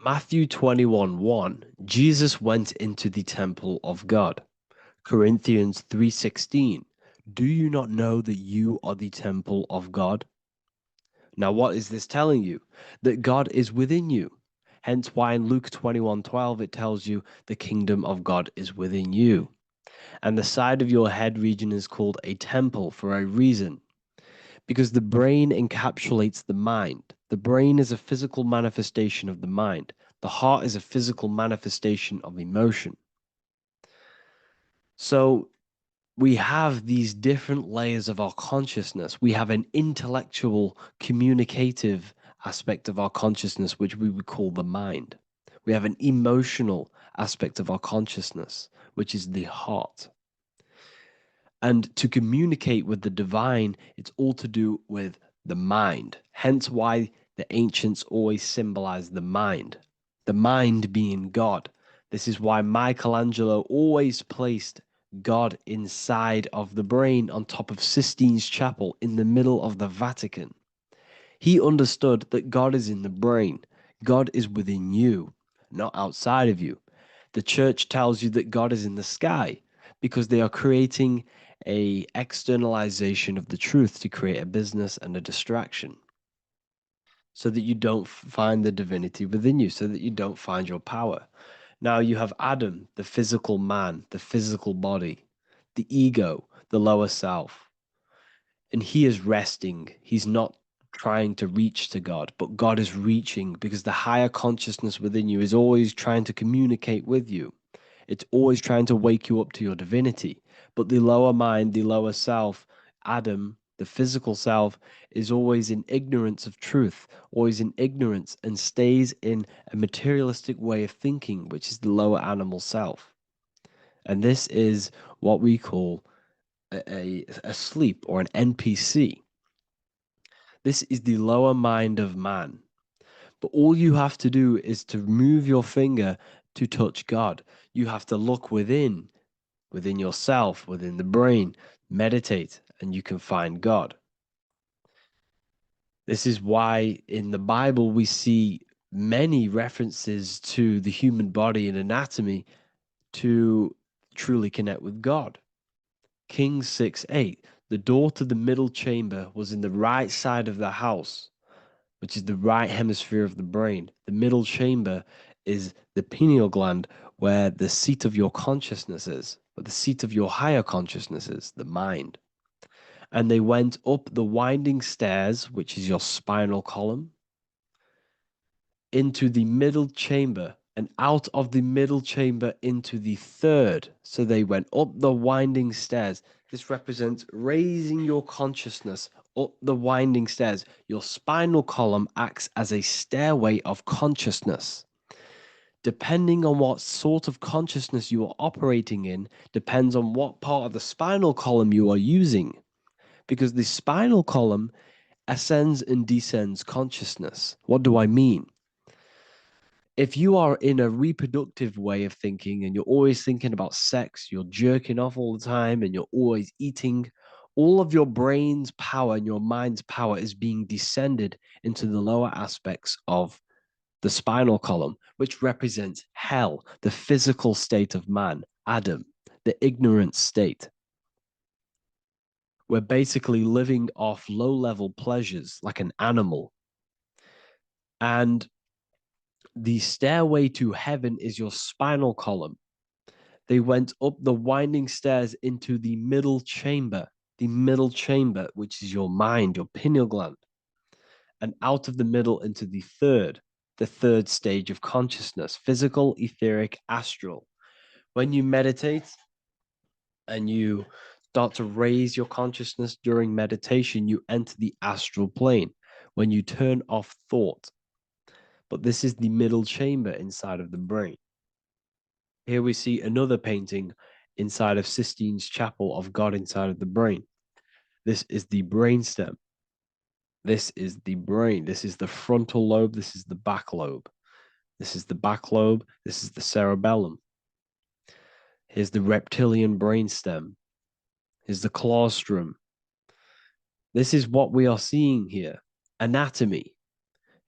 Matthew 21:1, Jesus went into the temple of God. Corinthians 3:16, do you not know that you are the temple of God? Now, what is this telling you? That God is within you. Hence why in Luke 21:12 it tells you the kingdom of God is within you. And the side of your head region is called a temple for a reason. Because the brain encapsulates the mind. The brain is a physical manifestation of the mind. The heart is a physical manifestation of emotion. So we have these different layers of our consciousness. We have an intellectual, communicative aspect of our consciousness, which we would call the mind. We have an emotional aspect of our consciousness, which is the heart. And to communicate with the divine, it's all to do with the mind. Hence why the ancients always symbolize the mind being God. This is why Michelangelo always placed God inside of the brain on top of Sistine Chapel in the middle of the Vatican. He understood that God is in the brain. God is within you, not outside of you. The church tells you that God is in the sky because they are creating a externalization of the truth to create a business and a distraction so that you don't find the divinity within you, so that you don't find your power. Now you have Adam, the physical man, the physical body, the ego, the lower self, and he is resting. He's not trying to reach to God, but God is reaching because the higher consciousness within you is always trying to communicate with you. It's always trying to wake you up to your divinity. But the lower mind, the lower self, Adam, the physical self, is always in ignorance of truth, always in ignorance, and stays in a materialistic way of thinking, which is the lower animal self. And this is what we call a sleep or an NPC. This is the lower mind of man. But all you have to do is to move your finger to touch God. You have to look within yourself, within the brain, meditate, and you can find God. This is why in the Bible we see many references to the human body and anatomy to truly connect with God. Kings 6:8, the door to the middle chamber was in the right side of the house, which is the right hemisphere of the brain. The middle chamber is the pineal gland, where the seat of your consciousness is, but the seat of your higher consciousness is, the mind. And they went up the winding stairs, which is your spinal column, into the middle chamber, and out of the middle chamber into the third. So they went up the winding stairs. This represents raising your consciousness up the winding stairs. Your spinal column acts as a stairway of consciousness. Depending on what sort of consciousness you are operating in, depends on what part of the spinal column you are using. Because the spinal column ascends and descends consciousness. What do I mean? If you are in a reproductive way of thinking and you're always thinking about sex, you're jerking off all the time and you're always eating, all of your brain's power and your mind's power is being descended into the lower aspects of the spinal column, which represents hell, the physical state of man, Adam, the ignorant state. We're basically living off low level pleasures like an animal. And the stairway to heaven is your spinal column. They went up the winding stairs into the middle chamber, which is your mind, your pineal gland, and out of the middle into the third stage of consciousness, physical, etheric, astral. When you meditate and you start to raise your consciousness during meditation, you enter the astral plane when you turn off thought. But this is the middle chamber inside of the brain. Here we see another painting inside of Sistine's chapel of God inside of the brain. This is the brainstem. This is the brain. This is the frontal lobe. This is the back lobe. This is the back lobe. This is the cerebellum. Here's the reptilian brainstem. Here's the claustrum. This is what we are seeing here. Anatomy.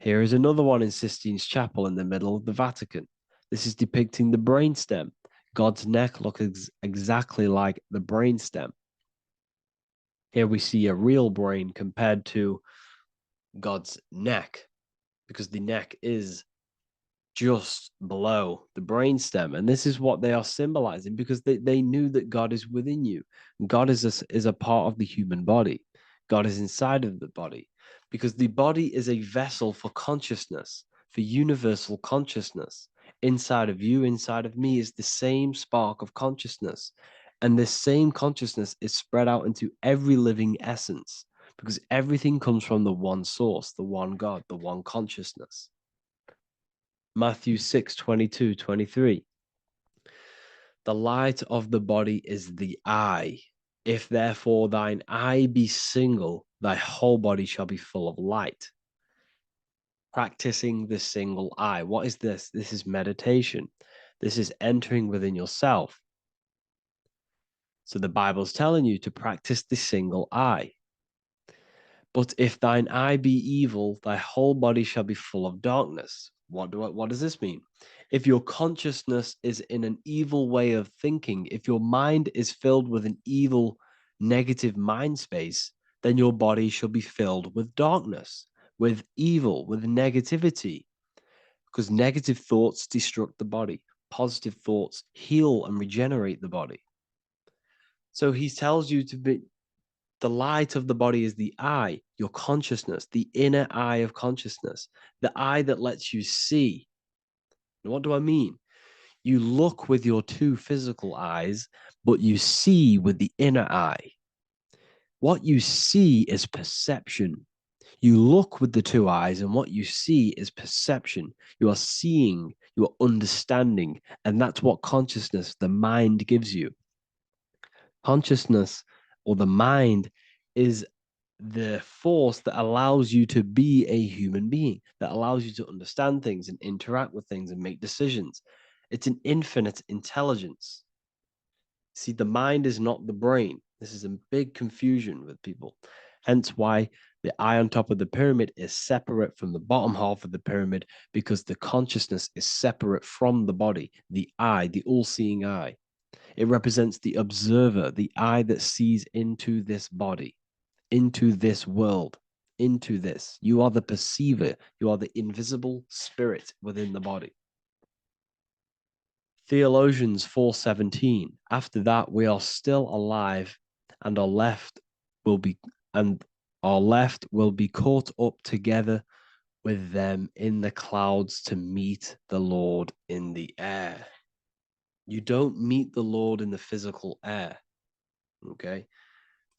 Here is another one in Sistine Chapel in the middle of the Vatican. This is depicting the brainstem. God's neck looks exactly like the brainstem. Here we see a real brain compared to God's neck, because the neck is just below the brainstem. And this is what they are symbolizing, because they knew that God is within you. God is a part of the human body. God is inside of the body, because the body is a vessel for consciousness, for universal consciousness. Inside of you, inside of me, is the same spark of consciousness. And this same consciousness is spread out into every living essence, because everything comes from the one source, the one God, the one consciousness. Matthew 6:22, 23. The light of the body is the eye. If therefore thine eye be single, thy whole body shall be full of light. Practicing the single eye. What is this? This is meditation. This is entering within yourself. So the Bible's telling you to practice the single eye. But if thine eye be evil, thy whole body shall be full of darkness. What does this mean? If your consciousness is in an evil way of thinking, if your mind is filled with an evil, negative mind space, then your body shall be filled with darkness, with evil, with negativity. Because negative thoughts destruct the body, positive thoughts heal and regenerate the body. So he tells you to be, the light of the body is the eye, your consciousness, the inner eye of consciousness, the eye that lets you see. And what do I mean? You look with your two physical eyes, but you see with the inner eye. What you see is perception. You look with the two eyes, and what you see is perception. You are seeing, you are understanding, and that's what consciousness, the mind, gives you. Consciousness, or the mind, is the force that allows you to be a human being, that allows you to understand things and interact with things and make decisions. It's an infinite intelligence. See, the mind is not the brain. This is a big confusion with people. Hence why the eye on top of the pyramid is separate from the bottom half of the pyramid, because the consciousness is separate from the body, the eye, the all-seeing eye. It represents the observer, the eye that sees into this body, into this world, into this. You are the perceiver. You are the invisible spirit within the body. Theologians 4:17. After that, we are still alive, and our left will be caught up together with them in the clouds to meet the Lord in the air. You don't meet the Lord in the physical air. Okay.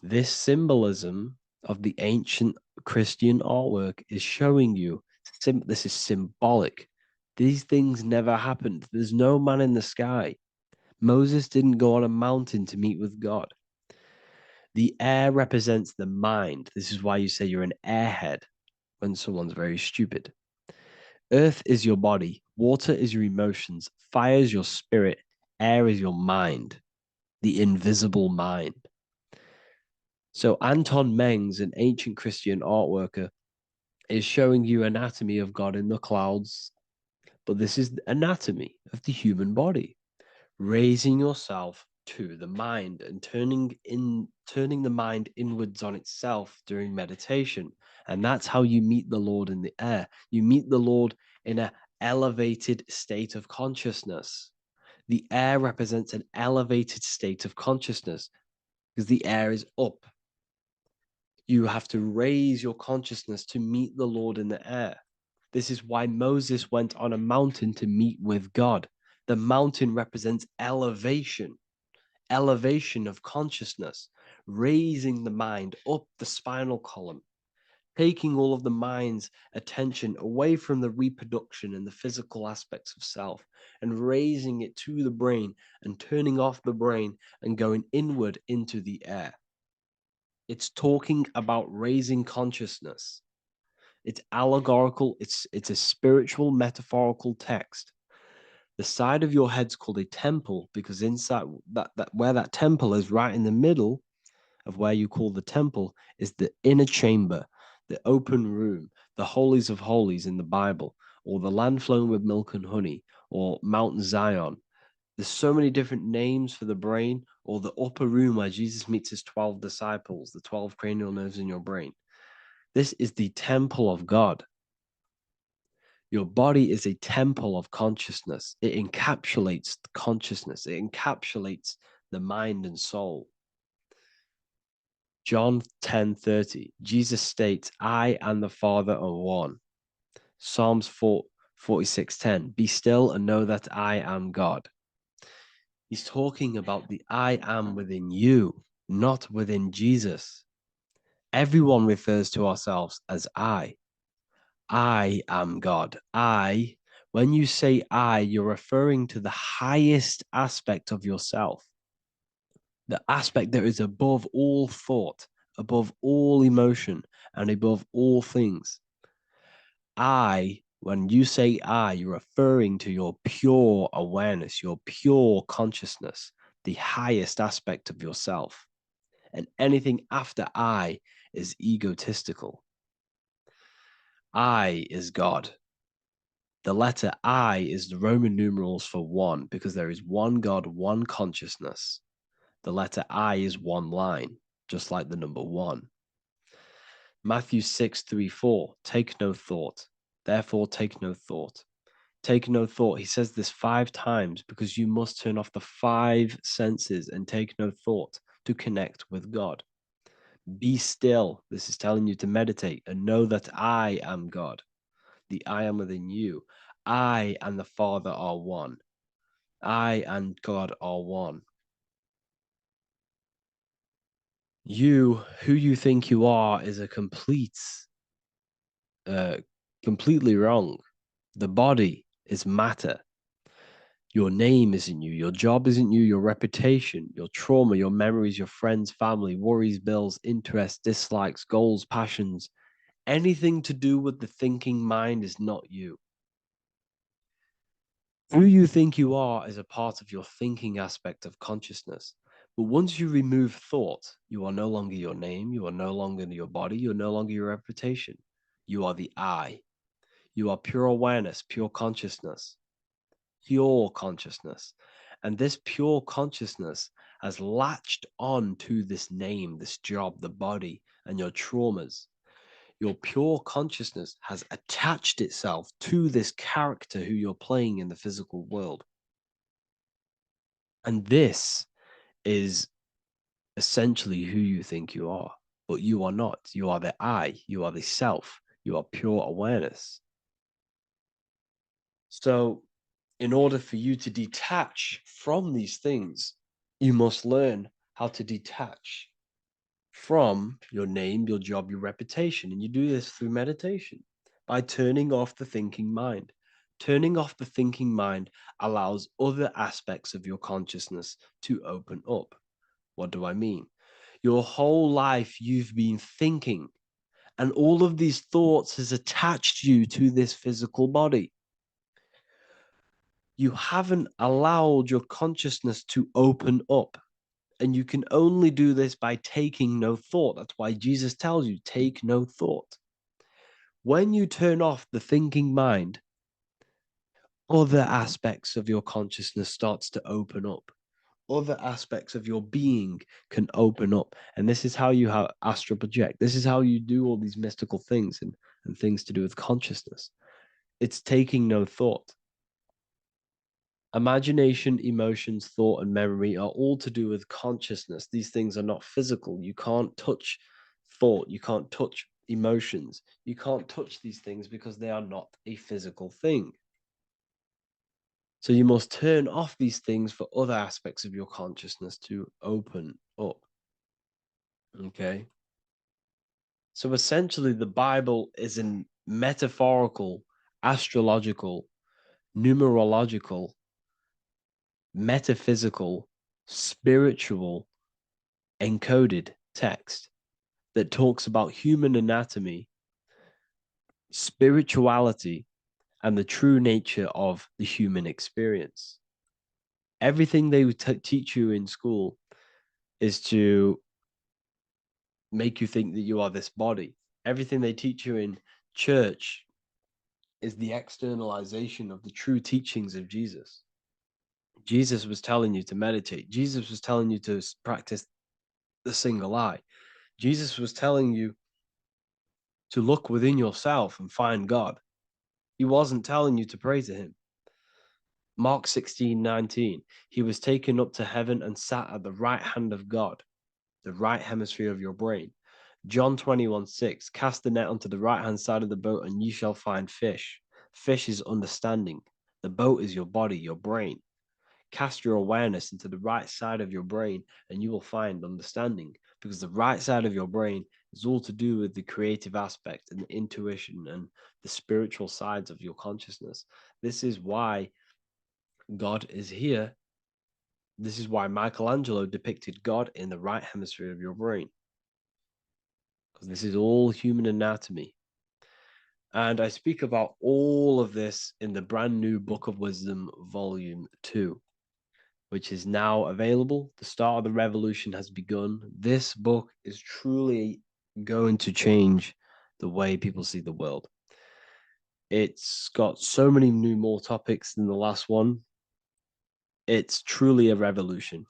This symbolism of the ancient Christian artwork is showing you this is symbolic. These things never happened. There's no man in the sky. Moses didn't go on a mountain to meet with God. The air represents the mind. This is why you say you're an airhead when someone's very stupid. Earth is your body. Water is your emotions. Fire is your spirit. Air is your mind, the invisible mind. So Anton Mengs, an ancient Christian art worker, is showing you anatomy of God in the clouds, but this is anatomy of the human body, raising yourself to the mind and turning the mind inwards on itself during meditation. And that's how you meet the Lord in the air. You meet the Lord in an elevated state of consciousness. The air represents an elevated state of consciousness because the air is up. You have to raise your consciousness to meet the Lord in the air. This is why Moses went on a mountain to meet with God. The mountain represents elevation, elevation of consciousness, raising the mind up the spinal column, taking all of the mind's attention away from the reproduction and the physical aspects of self and raising it to the brain and turning off the brain and going inward into the air. It's talking about raising consciousness. It's allegorical, it's a spiritual metaphorical text. The side of your head's called a temple because inside that where that temple is, right in the middle of where you call the temple, is the inner chamber, the open room, the holies of holies in the Bible, or the land flowing with milk and honey, or Mount Zion. There's so many different names for the brain, or the upper room where Jesus meets his 12 disciples, the 12 cranial nerves in your brain. This is the temple of God. Your body is a temple of consciousness. It encapsulates the consciousness. It encapsulates the mind and soul. John 10:30, Jesus states, I and the Father are one. Psalms 46:10, be still and know that I am God. He's talking about the I am within you, not within Jesus. Everyone refers to ourselves as I. I am God. When you say I, you're referring to the highest aspect of yourself, the aspect that is above all thought, above all emotion, and above all things. When you say I, you're referring to your pure awareness, your pure consciousness, the highest aspect of yourself. And anything after I is egotistical. I is God. The letter I is the Roman numerals for one, because there is one God, one consciousness. The letter I is one line, just like the number one. Matthew 6:3-4, take no thought. Therefore, take no thought. Take no thought. He says this 5 times because you must turn off the 5 senses and take no thought to connect with God. Be still. This is telling you to meditate and know that I am God. The I am within you. I and the Father are one. I and God are one. You, who you think you are, is a completely wrong. The body is matter. Your name isn't you. Your job isn't you. Your reputation, your trauma, your memories, your friends, family, worries, bills, interests, dislikes, goals, passions, anything to do with the thinking mind is not you. Who you think you are is a part of your thinking aspect of consciousness. But once you remove thought, you are no longer your name. You are no longer your body. You're no longer your reputation. You are the I. You are pure awareness, pure consciousness, pure consciousness. And this pure consciousness has latched on to this name, this job, the body, and your traumas. Your pure consciousness has attached itself to this character who you're playing in the physical world. And this is essentially who you think you are, but you are not. You are the I, you are the self, you are pure awareness. So, in order for you to detach from these things, you must learn how to detach from your name, your job, your reputation. And you do this through meditation by turning off the thinking mind. Turning off the thinking mind allows other aspects of your consciousness to open up. What do I mean? Your whole life, you've been thinking, and all of these thoughts has attached you to this physical body. You haven't allowed your consciousness to open up. And you can only do this by taking no thought. That's why Jesus tells you, take no thought. When you turn off the thinking mind, other aspects of your consciousness starts to open up. Other aspects of your being can open up. And this is how you astral project. This is how you do all these mystical things and things to do with consciousness. It's taking no thought. Imagination, emotions, thought, and memory are all to do with consciousness. These things are not physical. You can't touch thought. You can't touch emotions. You can't touch these things because they are not a physical thing. So you must turn off these things for other aspects of your consciousness to open up. Okay. So essentially, the Bible is a metaphorical, astrological, numerological, metaphysical, spiritual, encoded text that talks about human anatomy, spirituality, and the true nature of the human experience. Everything they teach you in school is to make you think that you are this body. Everything they teach you in Church is the externalization of the true teachings of Jesus. Jesus was telling you to meditate. Jesus was telling you to practice the single eye. Jesus was telling you to look within yourself and find God. He wasn't telling you to pray to him. Mark 16:19. He was taken up to heaven and sat at the right hand of God, the right hemisphere of your brain. John 21:6. Cast the net onto the right hand side of the boat and you shall find fish. Fish is understanding. The boat is your body, your brain. Cast your awareness into the right side of your brain and you will find understanding, because the right side of your brain is all to do with the creative aspect and the intuition and the spiritual sides of your consciousness. This is why God is here. This is why Michelangelo depicted God in the right hemisphere of your brain, because this is all human anatomy. And I speak about all of this in the brand new Book of Wisdom, Volume 2, which is now available. The start of the revolution has begun. This book is truly going to change the way people see the world. It's got so many new more topics than the last one. It's truly a revolution.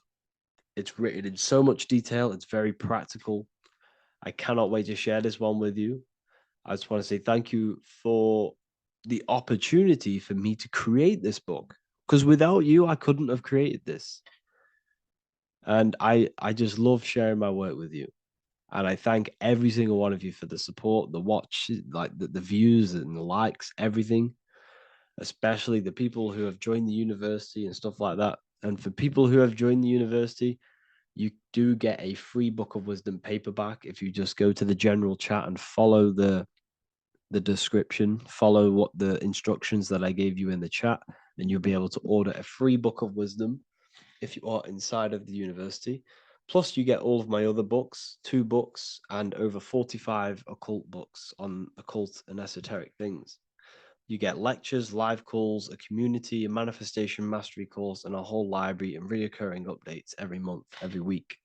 It's written in so much detail. It's very practical. I cannot wait to share this one with you. I just want to say thank you for the opportunity for me to create this book, because without you, I couldn't have created this. And I just love sharing my work with you. And I thank every single one of you for the support, the watch, like the views and the likes, everything, especially the people who have joined the university and stuff like that. And for people who have joined the university, you do get a free Book of Wisdom paperback if you just go to the general chat and follow the description, follow what the instructions that I gave you in the chat, and you'll be able to order a free Book of Wisdom if you are inside of the university. Plus, you get all of my other books, 2 books, and over 45 occult books on occult and esoteric things. You get lectures, live calls, a community, a manifestation mastery course, and a whole library and reoccurring updates every month, every week.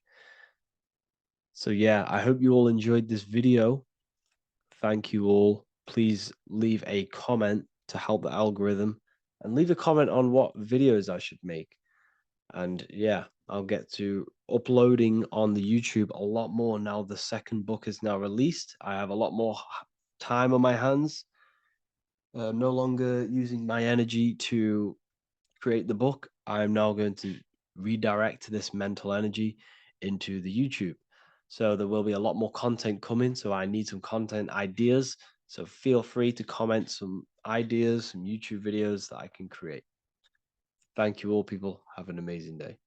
So yeah, I hope you all enjoyed this video. Thank you all. Please leave a comment to help the algorithm, and leave a comment on what videos I should make. And yeah, I'll get to uploading on the YouTube a lot more now. The second book is now released. I have a lot more time on my hands. No longer using my energy to create the book. I'm now going to redirect this mental energy into the YouTube. So there will be a lot more content coming. So I need some content ideas. So feel free to comment some ideas, some YouTube videos that I can create. Thank you all, people. Have an amazing day.